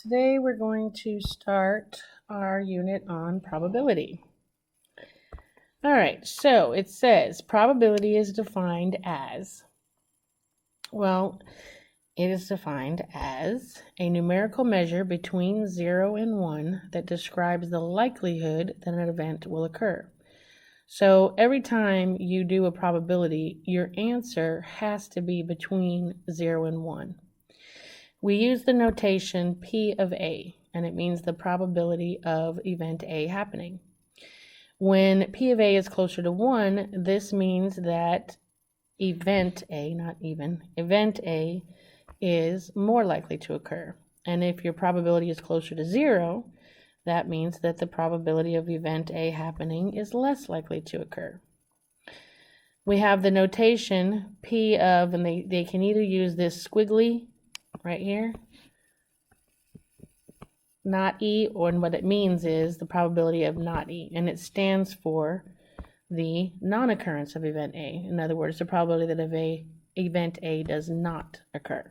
Today we're going to start our unit on probability. All right, so it says probability is defined as, well, it is defined as a numerical measure between 0 and 1 that describes the likelihood that an event will occur. So every time you do a probability, your answer has to be between 0 and 1. We use the notation P of A, and it means the probability of event A happening. When P of A is closer to 1, this means that event A, not even, event A is more likely to occur. And if your probability is closer to 0, that means that the probability of event A happening is less likely to occur. We have the notation P of, and they can either use this squiggly right here, not E, or what it means is the probability of not E, and it stands for the non-occurrence of event A. In other words, the probability that event A does not occur.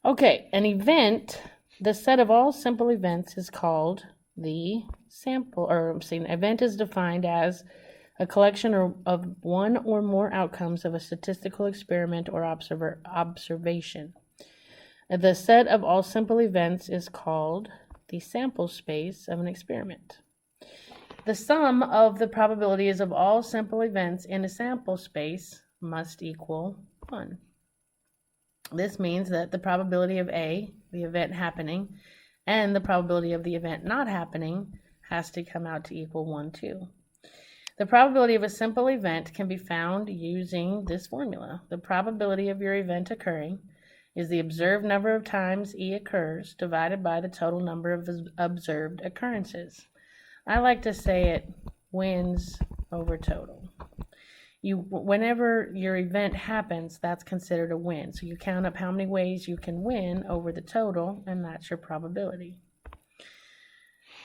Okay, an event, the set of all simple events, is called the sample, or I'm saying event is defined as a collection of one or more outcomes of a statistical experiment or observation. The set of all simple events is called the sample space of an experiment. The sum of the probabilities of all simple events in a sample space must equal 1. This means that the probability of A, the event happening, and the probability of the event not happening has to come out to equal 1 too. The probability of a simple event can be found using this formula. The probability of your event occurring is the observed number of times E occurs divided by the total number of observed occurrences. I like to say it wins over total. Whenever your event happens, that's considered a win. So you count up how many ways you can win over the total, and that's your probability.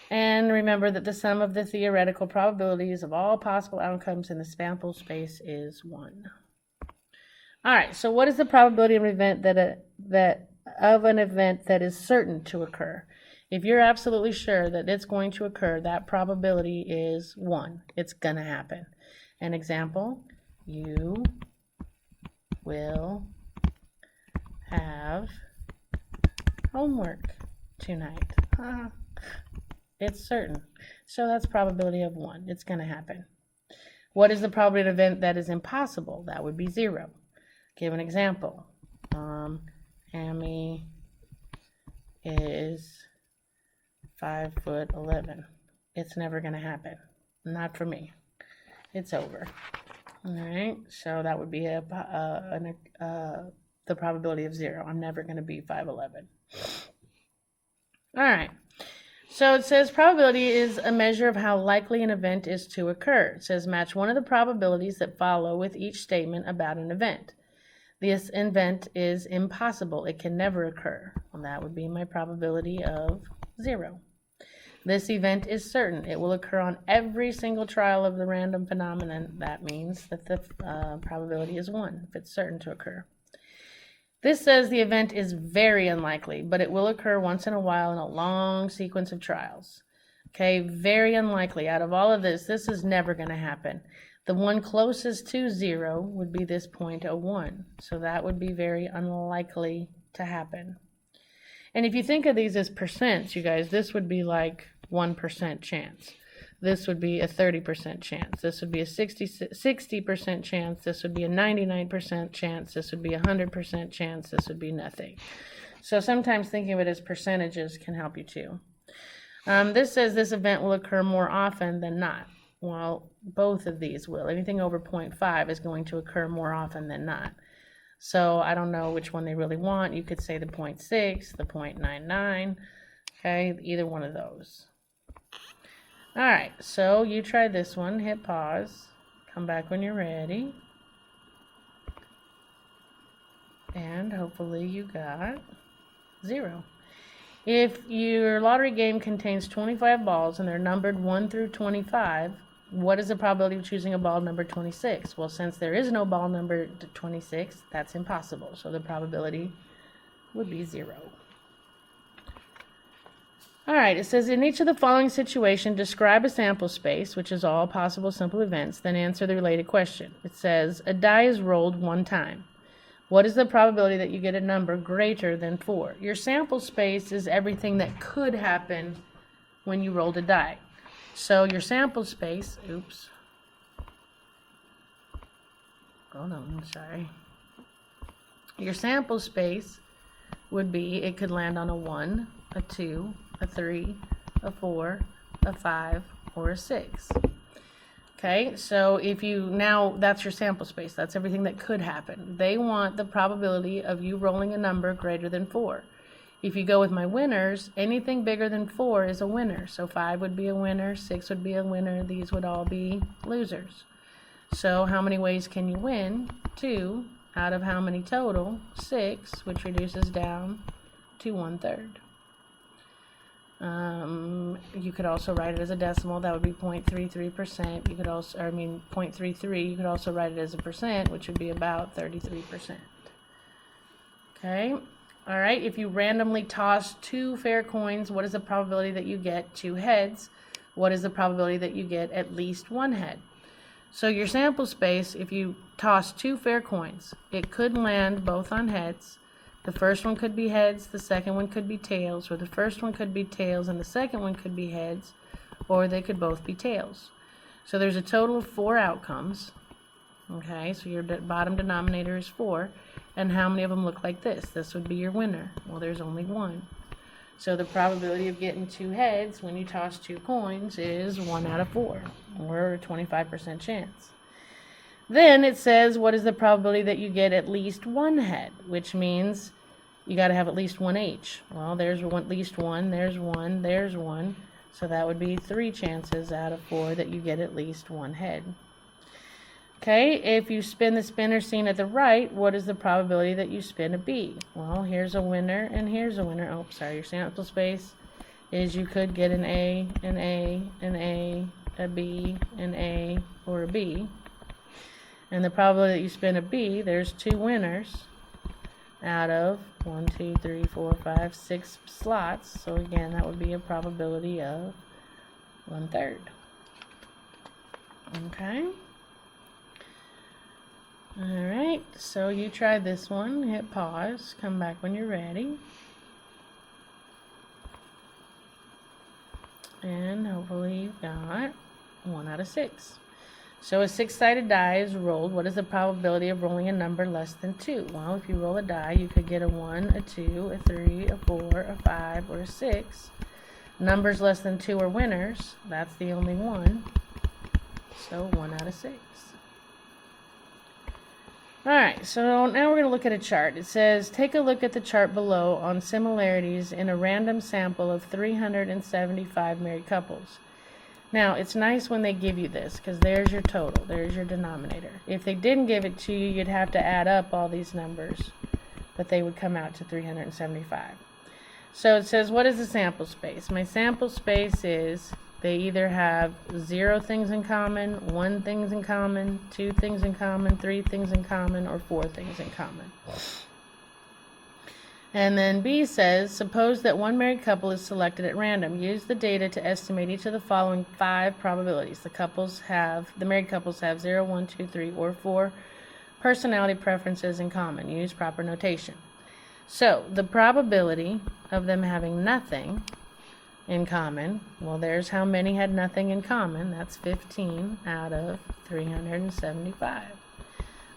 And remember that the sum of the theoretical probabilities of all possible outcomes in the sample space is 1. All right, so what is the probability of an event that is certain to occur? If you're absolutely sure that it's going to occur, that probability is 1. It's going to happen. An example, you will have homework tonight. It's certain. So that's probability of 1. It's going to happen. What is the probability of an event that is impossible? That would be 0. Give an example. Amy is 5'11". It's never going to happen. Not for me. It's over. All right. So that would be the probability of 0. I'm never going to be 5'11". All right. So it says probability is a measure of how likely an event is to occur. It says match one of the probabilities that follow with each statement about an event. This event is impossible. It can never occur. Well, that would be my probability of 0. This event is certain. It will occur on every single trial of the random phenomenon. That means that the probability is 1 if it's certain to occur. This says the event is very unlikely, but it will occur once in a while in a long sequence of trials. Okay, very unlikely. Out of all of this is never going to happen. The one closest to 0 would be this 0.01. So that would be very unlikely to happen. And if you think of these as percents, you guys, this would be like 1% chance. This would be a 30% chance. This would be a 60% chance. This would be a 99% chance. This would be a 100% chance. This would be nothing. So sometimes thinking of it as percentages can help you too. This says this event will occur more often than not. Well, both of these will. Anything over 0.5 is going to occur more often than not. So I don't know which one they really want. You could say the 0.6, the 0.99, okay, either one of those. All right, so you try this one, hit pause, come back when you're ready, and hopefully you got 0. If your lottery game contains 25 balls and they're numbered 1 through 25, what is the probability of choosing a ball number 26? Well, since there is no ball number 26, that's impossible. So the probability would be 0. All right, it says in each of the following situations, describe a sample space, which is all possible simple events, then answer the related question. It says a die is rolled one time. What is the probability that you get a number greater than 4? Your sample space is everything that could happen when you rolled a die. So your sample space, oops. Hold on, I'm sorry. Your sample space would be, it could land on a 1, a 2, a 3, a 4, a 5, or a 6. Okay, so now that's your sample space. That's everything that could happen. They want the probability of you rolling a number greater than 4. If you go with my winners, anything bigger than 4 is a winner. So 5 would be a winner, 6 would be a winner, these would all be losers. So how many ways can you win? 2 out of how many total? 6, which reduces down to 1/3. You could also write it as a decimal. That would be 0.33%. You could also, 0.33. You could also write it as a percent, which would be about 33%. Okay. All right. If you randomly toss 2 fair coins, what is the probability that you get 2 heads? What is the probability that you get at least 1 head? So your sample space, if you toss 2 fair coins, it could land both on heads. The first one could be heads, the second one could be tails, or the first one could be tails and the second one could be heads, or they could both be tails. So there's a total of 4 outcomes. Okay, so your bottom denominator is 4. And how many of them look like this? This would be your winner. Well, there's only 1. So the probability of getting 2 heads when you toss 2 coins is 1 out of 4, or a 25% chance. Then it says, what is the probability that you get at least 1 head, which means you got to have at least 1 H. Well, there's at least 1, there's 1, there's 1. So that would be 3 chances out of 4 that you get at least 1 head. Okay, if you spin the spinner seen at the right, what is the probability that you spin a B? Well, here's a winner and here's a winner. Oh, sorry, your sample space is you could get an A, an A, an A, a B, an A, or a B. And the probability that you spin a B, there's 2 winners out of 1, 2, 3, 4, 5, 6 slots. So again, that would be a probability of 1/3. Okay. Alright, so you try this one, hit pause, come back when you're ready. And hopefully you've got 1 out of 6. So a 6-sided die is rolled. What is the probability of rolling a number less than 2? Well, if you roll a die, you could get a 1, a 2, a 3, a 4, a 5, or a 6. Numbers less than 2 are winners. That's the only one. So 1 out of 6. Alright, so now we're going to look at a chart. It says, take a look at the chart below on similarities in a random sample of 375 married couples. Now, it's nice when they give you this, because there's your total, there's your denominator. If they didn't give it to you, you'd have to add up all these numbers, but they would come out to 375. So it says, what is the sample space? My sample space is, they either have 0 things in common, 1 things in common, 2 things in common, 3 things in common, or 4 things in common. And then B says, suppose that 1 married couple is selected at random. Use the data to estimate each of the following 5 probabilities. The married couples have 0, 1, 2, 3, or 4 personality preferences in common. Use proper notation. So the probability of them having nothing in common, well, there's how many had nothing in common. That's 15 out of 375.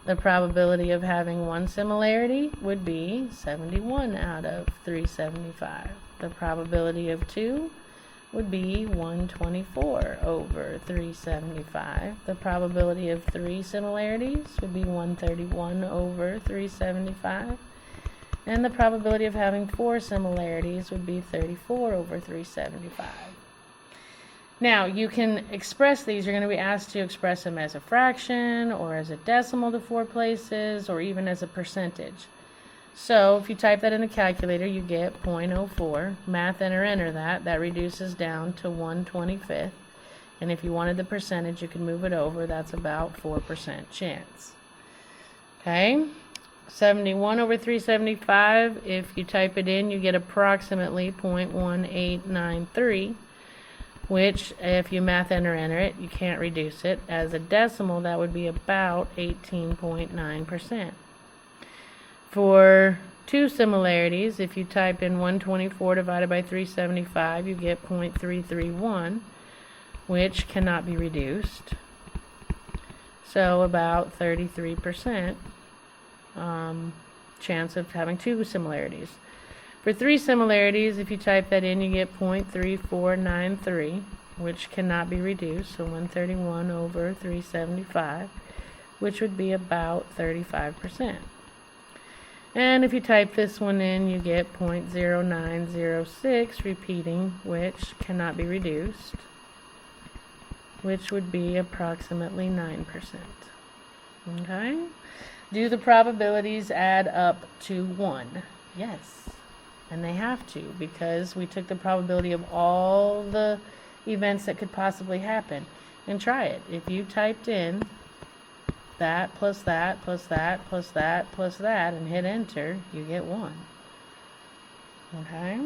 The probability of having 1 similarity would be 71 out of 375. The probability of 2 would be 124 over 375. The probability of 3 similarities would be 131 over 375. And the probability of having 4 similarities would be 34 over 375. Now, you can express these. You're going to be asked to express them as a fraction, or as a decimal to 4 places, or even as a percentage. So, if you type that in the calculator, you get 0.04. Math enter that. That reduces down to 1/25. And if you wanted the percentage, you could move it over. That's about 4% chance. Okay? 71 over 375, if you type it in, you get approximately 0.1893, which, if you math enter it, you can't reduce it. As a decimal, that would be about 18.9%. For two similarities, if you type in 124 divided by 375, you get 0.331, which cannot be reduced. So about 33% chance of having two similarities. For three similarities, if you type that in, you get 0.3493, which cannot be reduced. So 131 over 375, which would be about 35%. And if you type this one in, you get 0.0906 repeating, which cannot be reduced, which would be approximately 9%. Okay? Do the probabilities add up to 1? Yes. And they have to, because we took the probability of all the events that could possibly happen. And try it. If you typed in that plus that plus that plus that plus that and hit enter, you get 1. Okay?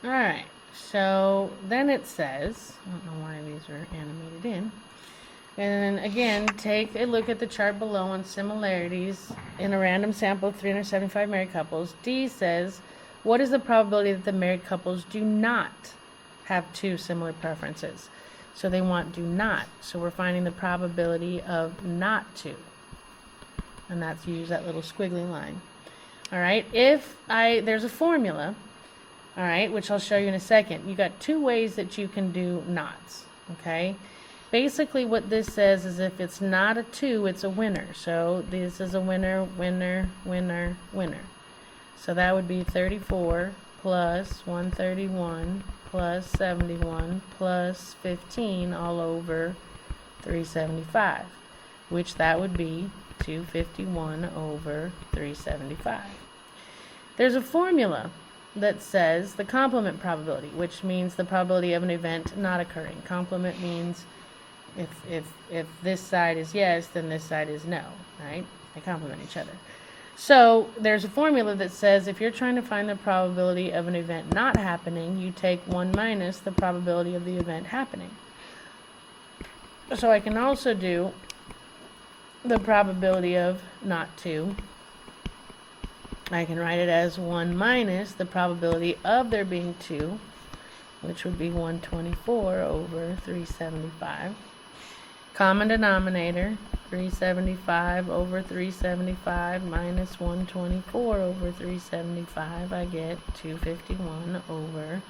Alright, so then it says, I don't know why these are animated in. And again, take a look at the chart below on similarities in a random sample of 375 married couples. D says, what is the probability that the married couples do not have two similar preferences? So they want do not. So we're finding the probability of not to. And that's use that little squiggly line. All right, there's a formula, all right, which I'll show you in a second. You got two ways that you can do nots, okay? Basically what this says is if it's not a 2, it's a winner. So this is a winner, winner, winner, winner. So that would be 34 plus 131 plus 71 plus 15 all over 375, which that would be 251 over 375. There's a formula that says the complement probability, which means the probability of an event not occurring. Complement means if this side is yes, then this side is no, right? They complement each other. So there's a formula that says if you're trying to find the probability of an event not happening, you take 1 minus the probability of the event happening. So I can also do the probability of not to. I can write it as 1 minus the probability of there being 2, which would be 124 over 375. Common denominator, 375 over 375 minus 124 over 375, I get 251 over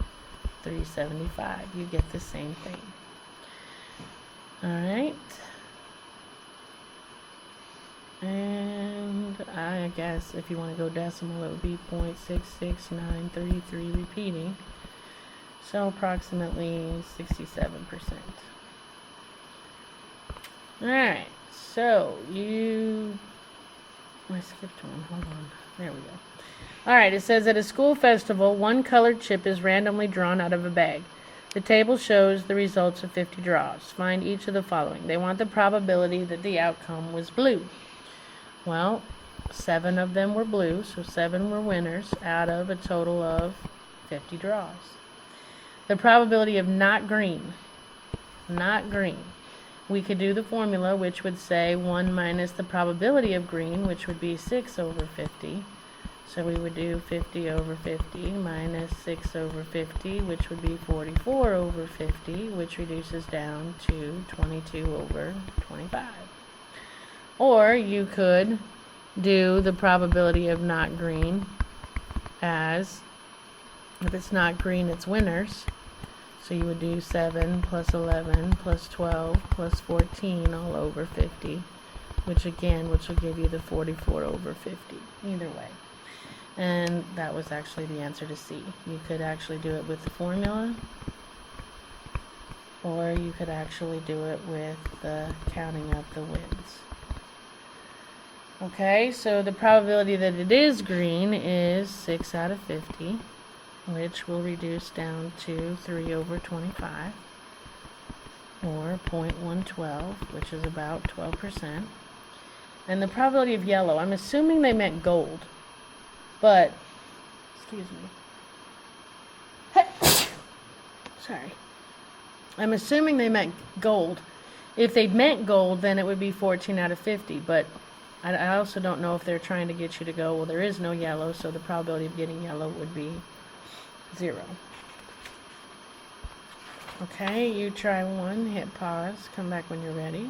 375. You get the same thing. Alright. And I guess if you want to go decimal, it would be 0.66933 repeating. So approximately 67%. Alright, so I skipped one, hold on, there we go. Alright, it says at a school festival, one colored chip is randomly drawn out of a bag. The table shows the results of 50 draws. Find each of the following. They want the probability that the outcome was blue. Well, 7 of them were blue, so 7 were winners out of a total of 50 draws. The probability of not green. We could do the formula, which would say 1 minus the probability of green, which would be 6 over 50. So we would do 50 over 50 minus 6 over 50, which would be 44 over 50, which reduces down to 22 over 25. Or you could do the probability of not green as, if it's not green, it's winners. So you would do 7 plus 11 plus 12 plus 14 all over 50, which will give you the 44 over 50, either way. And that was actually the answer to C. You could actually do it with the formula, or you could actually do it with the counting up the wins. Okay, so the probability that it is green is 6 out of 50. Which will reduce down to 3 over 25. or 0.112, which is about 12%. And the probability of yellow, I'm assuming they meant gold, but, excuse me. Sorry. I'm assuming they meant gold. If they'd meant gold, then it would be 14 out of 50, but I also don't know if they're trying to get you to go, well, there is no yellow, so the probability of getting yellow would be 0. Okay, you try one, hit pause, come back when you're ready.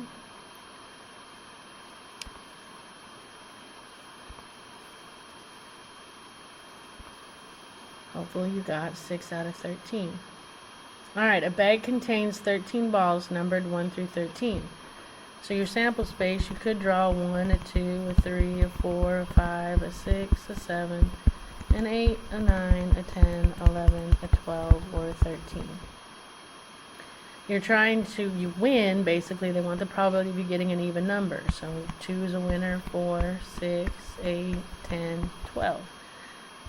Hopefully you got 6 out of 13. Alright, a bag contains 13 balls numbered 1 through 13. So your sample space, you could draw a 1, a 2, a 3, a 4, a 5, a 6, a 7, an 8, a 9, a 10, 11, a 12, or a 13. You're trying to, you win, basically, they want the probability of you getting an even number. So 2 is a winner, 4, 6, 8, 10, 12.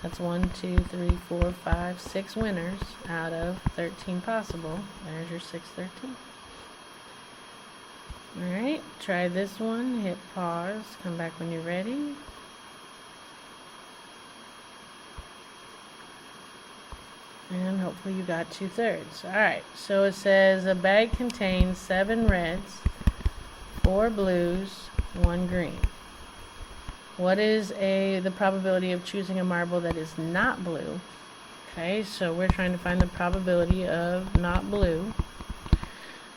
That's 1, 2, 3, 4, 5, 6 winners out of 13 possible. There's your 613. Alright, try this one, hit pause, come back when you're ready. And hopefully you got 2/3. Alright, so it says a bag contains 7 reds, 4 blues, 1 green. What is the probability of choosing a marble that is not blue? Okay, so we're trying to find the probability of not blue,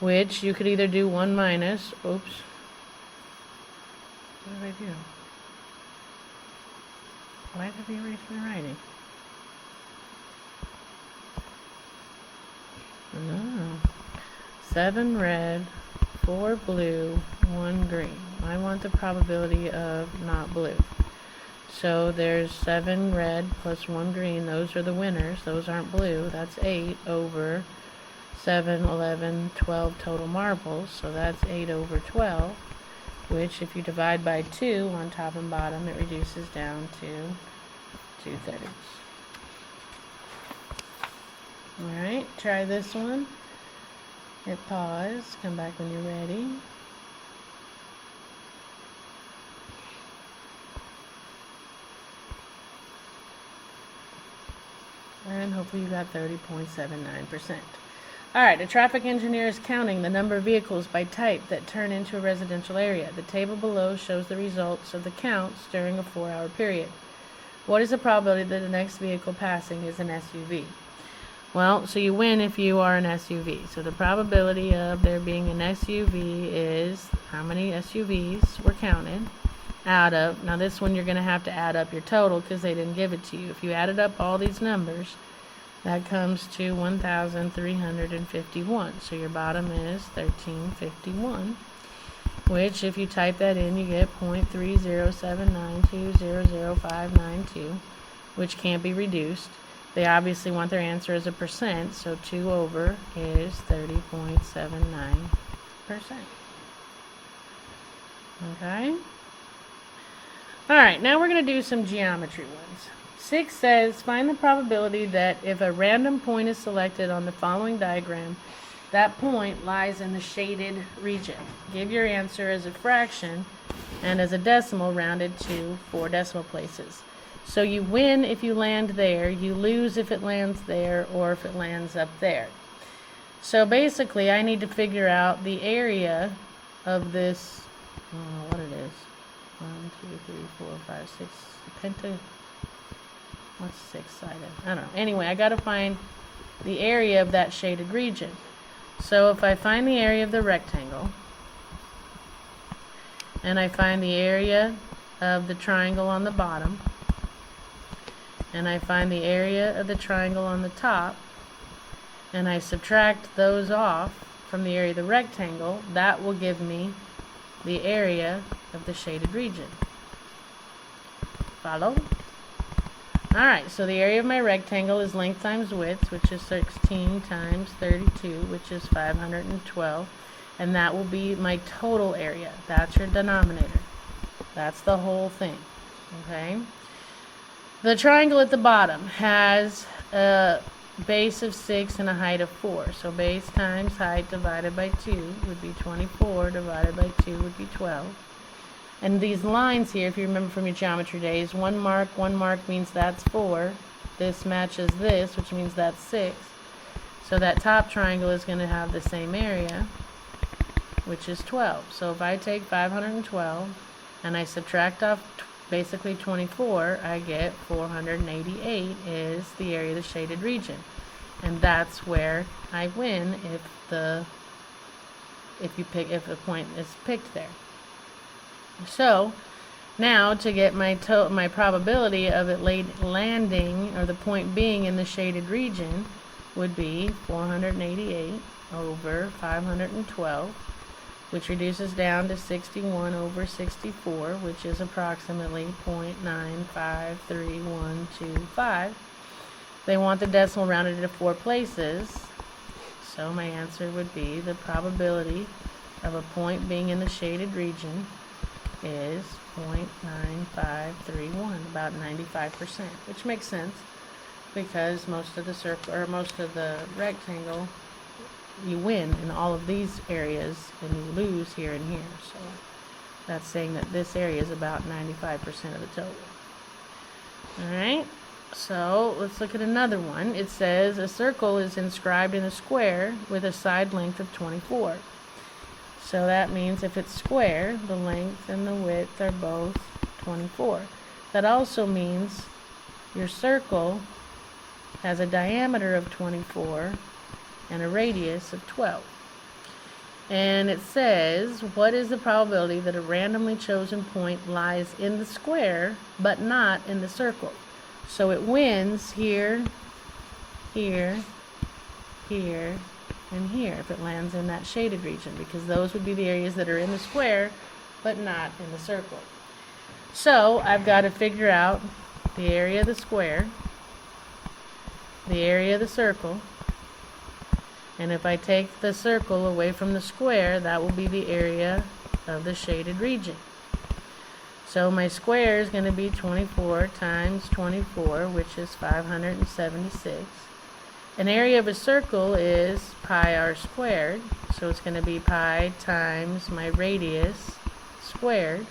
which you could either do 1 minus, oops, what did I do? Why did I erase my writing? No. 7 red, 4 blue, 1 green. I want the probability of not blue. So there's 7 red plus 1 green. Those are the winners. Those aren't blue. That's 8 over 7, 11, 12 total marbles. So that's 8 over 12, which if you divide by 2 on top and bottom, it reduces down to 2/3. Alright, try this one. Hit pause, come back when you're ready. And hopefully you got 30.79%. Alright, a traffic engineer is counting the number of vehicles by type that turn into a residential area. The table below shows the results of the counts during a 4-hour period. What is the probability that the next vehicle passing is an SUV? Well, so you win if you are an SUV. So the probability of there being an SUV is how many SUVs were counted out of. Now this one you're going to have to add up your total because they didn't give it to you. If you added up all these numbers, that comes to 1,351. So your bottom is 1351, which if you type that in, you get 0.30792000592, which can't be reduced. They obviously want their answer as a percent, so 2 over is 30.79%. Okay? Alright, now we're going to do some geometry ones. 6 says, find the probability that if a random point is selected on the following diagram, that point lies in the shaded region. Give your answer as a fraction and as a decimal rounded to 4 decimal places. So you win if you land there, you lose if it lands there, or if it lands up there. So basically, I need to figure out the area of this, what it is. 1, 2, 3, 4, 5, 6, penta, what's 6-sided? I don't know. Anyway, I got to find the area of that shaded region. So if I find the area of the rectangle, and I find the area of the triangle on the bottom, and I find the area of the triangle on the top, and I subtract those off from the area of the rectangle, that will give me the area of the shaded region. Follow? Alright, so the area of my rectangle is length times width, which is 16 times 32, which is 512, and that will be my total area. That's your denominator. That's the whole thing. Okay? The triangle at the bottom has base of 6 and a height of 4. So base times height divided by 2 would be 24, divided by 2 would be 12. And these lines here, if you remember from your geometry days, one mark means that's 4. This matches this, which means that's 6. So that top triangle is going to have the same area, which is 12. So if I take 512 and I subtract off basically 24, I get 488 is the area of the shaded region. And that's where I win if the point is picked there. So now to get my probability of it landing, or the point being in the shaded region, would be 488 over 512, which reduces down to 61 over 64, which is approximately 0.953125. They want the decimal rounded to 4 places, so my answer would be the probability of a point being in the shaded region is 0.9531, about 95%, which makes sense because most of the circle, or most of the rectangle, you win in all of these areas and you lose here and here. So that's saying that this area is about 95% of the total. Alright, so let's look at another one. It says a circle is inscribed in a square with a side length of 24. So that means if it's square, the length and the width are both 24. That also means your circle has a diameter of 24 and a radius of 12. And it says, what is the probability that a randomly chosen point lies in the square but not in the circle? So it wins here, here, here, and here if it lands in that shaded region, because those would be the areas that are in the square but not in the circle. So I've got to figure out the area of the square, the area of the circle, and if I take the circle away from the square, that will be the area of the shaded region. So my square is going to be 24 times 24, which is 576. An area of a circle is pi r squared, so it's going to be pi times my radius squared,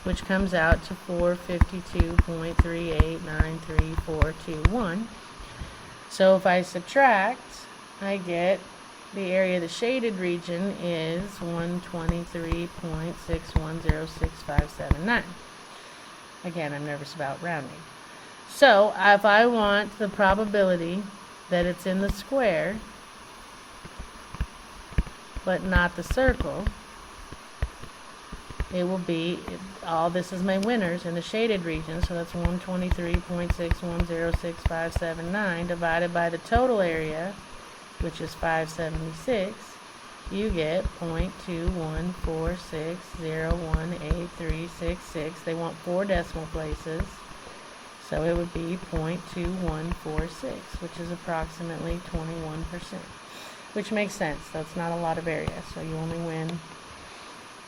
which comes out to 452.389341. So if I subtract, I get the area of the shaded region is 123.610659. Again, I'm nervous about rounding. So if I want the probability that it's in the square but not the circle, it will be, all this is my winners in the shaded region, so that's 123.610659 divided by the total area, which is 576. You get 0.214601836. They want 4 decimal places, so it would be 0.2146, which is approximately 21%, which makes sense. That's not a lot of area, so you only win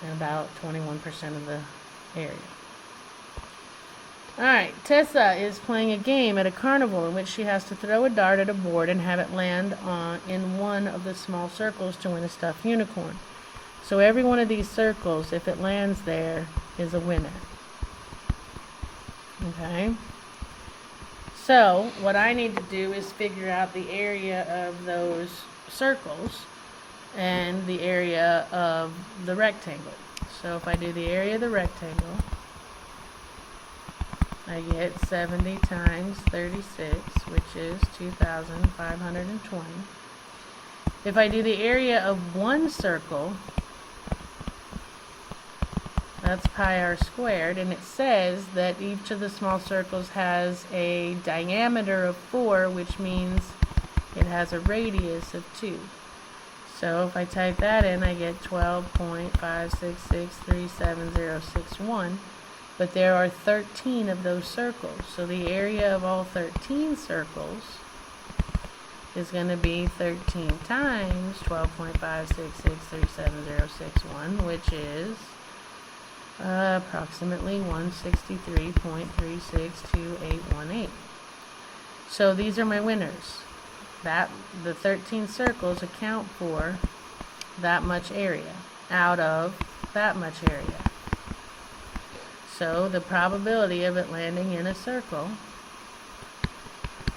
in about 21% of the area. Alright, Tessa is playing a game at a carnival in which she has to throw a dart at a board and have it land in one of the small circles to win a stuffed unicorn. So every one of these circles, if it lands there, is a winner. Okay? So what I need to do is figure out the area of those circles and the area of the rectangle. So if I do the area of the rectangle, I get 70 times 36, which is 2,520. If I do the area of one circle, that's pi r squared, and it says that each of the small circles has a diameter of 4, which means it has a radius of 2. So if I type that in, I get 12.5663761. But there are 13 of those circles. So the area of all 13 circles is going to be 13 times 12.5663761, which is approximately 163.362818. So these are my winners. That the 13 circles account for that much area out of that much area. So the probability of it landing in a circle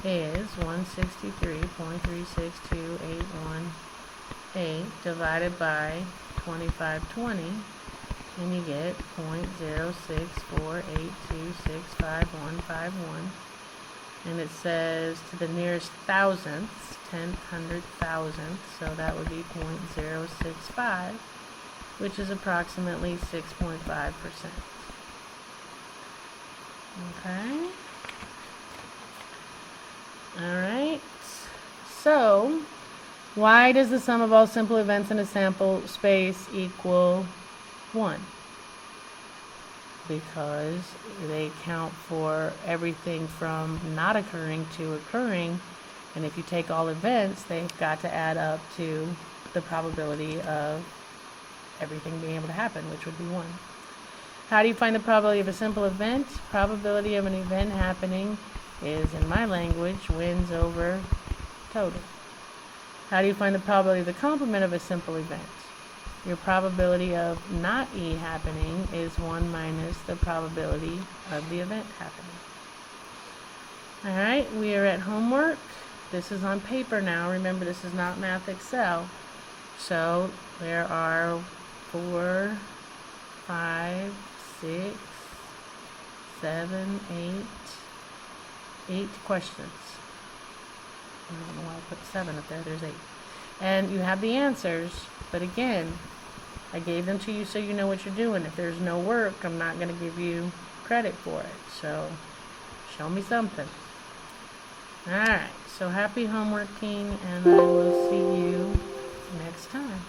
is 163.362818 divided by 2520, and you get 0.06482655151. And it says to the nearest thousandths, 10th, 100th, thousandth, so that would be 0.065, which is approximately 6.5%. Okay. Alright. So, why does the sum of all simple events in a sample space equal 1? Because they account for everything from not occurring to occurring, and if you take all events, they've got to add up to the probability of everything being able to happen, which would be 1. How do you find the probability of a simple event? Probability of an event happening is, in my language, wins over total. How do you find the probability of the complement of a simple event? Your probability of not E happening is 1 minus the probability of the event happening. Alright, we are at homework. This is on paper now. Remember, this is not Math Excel. So there are 4, 5, 6, 7, 8 questions. I don't know why I put 7 up there. There's 8. And you have the answers, but again, I gave them to you so you know what you're doing. If there's no work, I'm not going to give you credit for it. So, show me something. Alright, so happy homeworking, and I will see you next time.